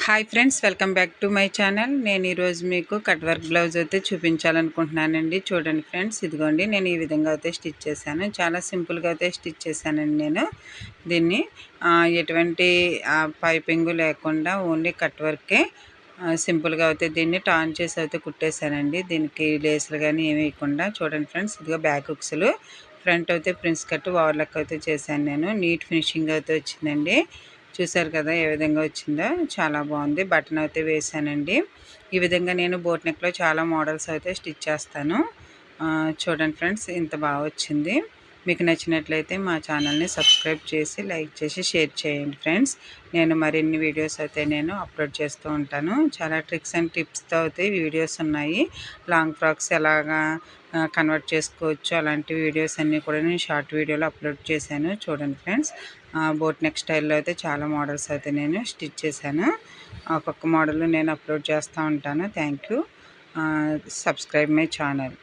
Hi friends, welcome back to my channel. నేను ఈరోజు మీకు కట్ వర్క్ బ్లౌజ్ అయితే చూపించాలనుకుంటున్నానండి. చూడండి ఫ్రెండ్స్, ఇదిగోండి నేను ఈ విధంగా అయితే స్టిచ్ చేశాను. చాలా సింపుల్గా అయితే స్టిచ్ చేశానండి నేను దీన్ని. ఎటువంటి పైపింగ్ లేకుండా ఓన్లీ కట్ వర్కే సింపుల్గా అయితే దీన్ని టర్న్ చేసి అయితే కుట్టేశానండి. దీనికి లేసులు కానీ ఏమి వేయకుండా. చూడండి ఫ్రెండ్స్, ఇదిగో బ్యాక్ హుక్స్లు, ఫ్రంట్ అయితే ప్రిన్స్ కట్ ఓవర్లక్ అయితే చేశాను నేను. నీట్ ఫినిషింగ్ అయితే వచ్చిందండి. చూసారు కదా ఏ విధంగా వచ్చిందో, చాలా బాగుంది. బటన్ అయితే వేసానండి. ఈ విధంగా నేను బోట్ నెక్లో చాలా మోడల్స్ అయితే స్టిచ్ చేస్తాను. చూడండి ఫ్రెండ్స్, ఇంత బాగా వచ్చింది. మీకు నచ్చినట్లయితే మా ఛానల్ని సబ్స్క్రైబ్ చేసి లైక్ చేసి షేర్ చేయండి ఫ్రెండ్స్. నేను మరిన్ని వీడియోస్ అయితే నేను అప్లోడ్ చేస్తూ ఉంటాను. చాలా ట్రిక్స్ అండ్ టిప్స్తో అయితే వీడియోస్ ఉన్నాయి. లాంగ్ ఫ్రాక్స్ ఎలాగా కన్వర్ట్ చేసుకోవచ్చు అలాంటి వీడియోస్ అన్నీ కూడా నేను షార్ట్ వీడియోలో అప్లోడ్ చేశాను. చూడండి ఫ్రెండ్స్, బోట్ నెక్ స్టైల్లో అయితే చాలా మోడల్స్ అయితే నేను స్టిచ్ చేశాను. ఒక్కొక్క మోడల్ నేను అప్లోడ్ చేస్తూ ఉంటాను. Thank you. Subscribe my channel.